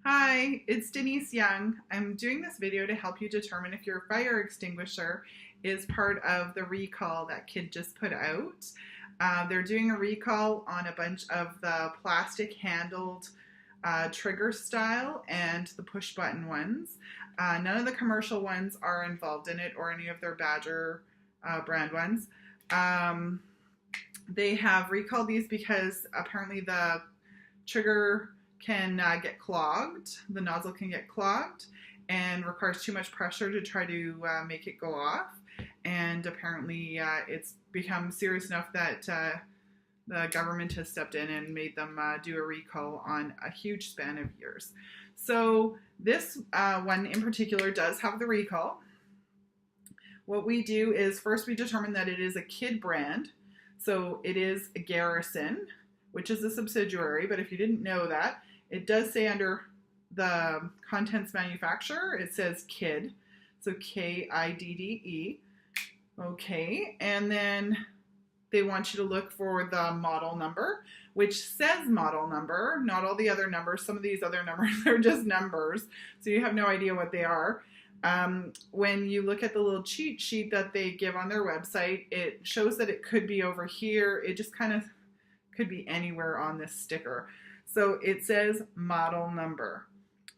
Hi, it's Denise Young. I'm doing this video to help you determine if your fire extinguisher is part of the recall that Kidde just put out. They're doing a recall on a bunch of the plastic handled trigger style and the push button ones. None of the commercial ones are involved in it or any of their Badger brand ones. They have recalled these because apparently the trigger can get clogged, the nozzle can get clogged and requires too much pressure to try to make it go off, and apparently it's become serious enough that the government has stepped in and made them do a recall on a huge span of years. So this one in particular does have the recall. What we do is first we determine that it is a Kidde brand, so it is a Garrison, which is a subsidiary, but if you didn't know that, it does say under the contents manufacturer, it says Kidde, so K-I-D-D-E. Okay, and then they want you to look for the model number, which says model number, not all the other numbers. Some of these other numbers are just numbers, so you have no idea what they are. When you look at the little cheat sheet that they give on their website, it shows that it could be over here. It just kind of could be anywhere on this sticker. So it says model number.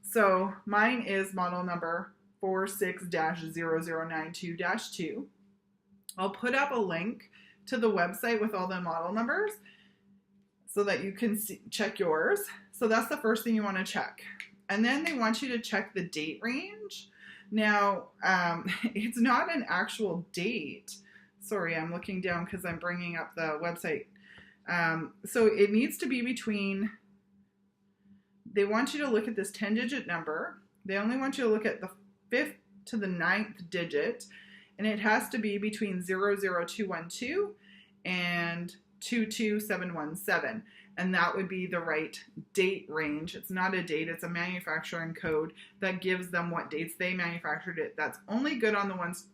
So mine is model number 46-0092-2. I'll put up a link to the website with all the model numbers so that you can check yours. So that's the first thing you want to check. And then they want you to check the date range. Now, it's not an actual date. Sorry, I'm looking down because I'm bringing up the website. So it needs to be between, they want you to look at this 10-digit number. They only want you to look at the 5th to the 9th digit, and it has to be between 00212 and 22717, and that would be the right date range. It's not a date, it's a manufacturing code that gives them what dates they manufactured it. That's only good on the ones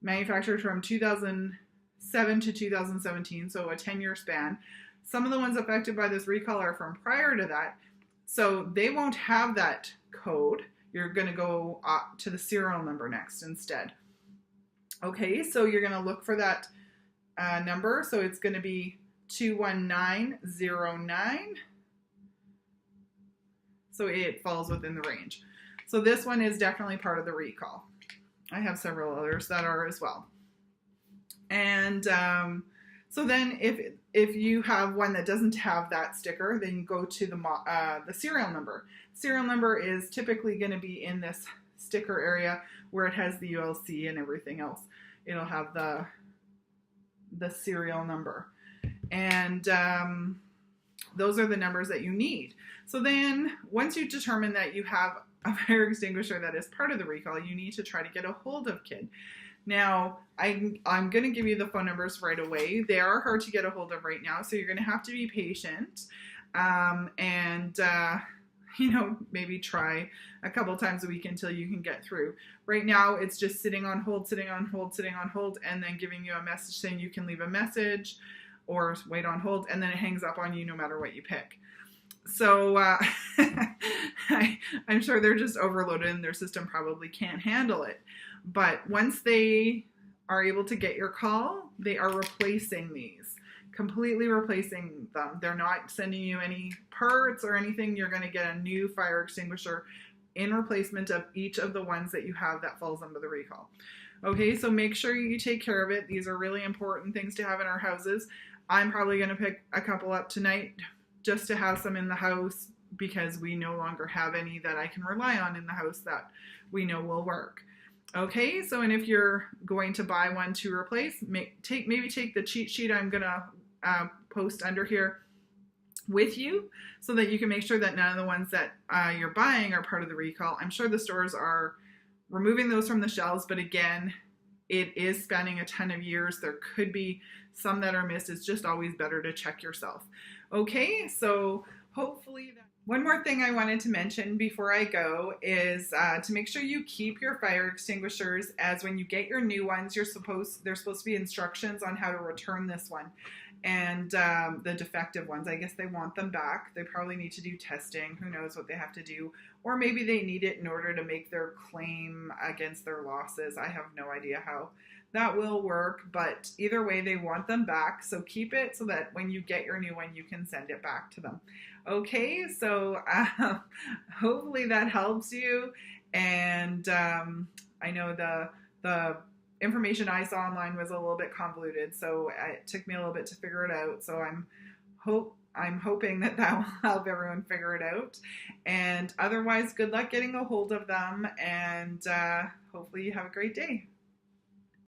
manufactured from 2007 to 2017, so a 10-year span. Some of the ones affected by this recall are from prior to that, so they won't have that code. You're going to go to the serial number next instead. Okay, so you're going to look for that number, so it's going to be 21909, so it falls within the range. So this one is definitely part of the recall. I have several others that are as well. And so then if you have one that doesn't have that sticker, then you go to the serial number. Serial number is typically going to be in this sticker area where it has the ULC and everything else. It'll have the serial number. And those are the numbers that you need. So then once you determine that you have a fire extinguisher that is part of the recall, you need to try to get a hold of Kidde. Now, I'm going to give you the phone numbers right away. They are hard to get a hold of right now, so you're going to have to be patient you know, maybe try a couple times a week until you can get through. Right now, it's just sitting on hold, sitting on hold, sitting on hold, and then giving you a message saying you can leave a message or wait on hold, and then it hangs up on you no matter what you pick. So I'm sure they're just overloaded and their system probably can't handle it. But once they are able to get your call, they are replacing these, completely replacing them. They're not sending you any parts or anything. You're going to get a new fire extinguisher in replacement of each of the ones that you have that falls under the recall. Okay, so make sure you take care of it. These are really important things to have in our houses. I'm probably going to pick a couple up tonight just to have some in the house because we no longer have any that I can rely on in the house that we know will work. Okay, so and if you're going to buy one to replace, maybe take the cheat sheet I'm going to post under here with you so that you can make sure that none of the ones that you're buying are part of the recall. I'm sure the stores are removing those from the shelves, but again, it is spanning a ton of years. There could be some that are missed. It's just always better to check yourself. Okay, so hopefully one more thing I wanted to mention before I go is to make sure you keep your fire extinguishers, as when you get your new ones, there's supposed to be instructions on how to return this one. and the defective ones, I guess they want them back. They probably need to do testing. Who knows what they have to do, or maybe they need it in order to make their claim against their losses. I have no idea how that will work, but either way, they want them back. So keep it so that when you get your new one, you can send it back to them. Okay, so hopefully that helps you. And I know the information I saw online was a little bit convoluted, so it took me a little bit to figure it out. So I'm hoping that will help everyone figure it out. And otherwise, good luck getting a hold of them, and hopefully you have a great day.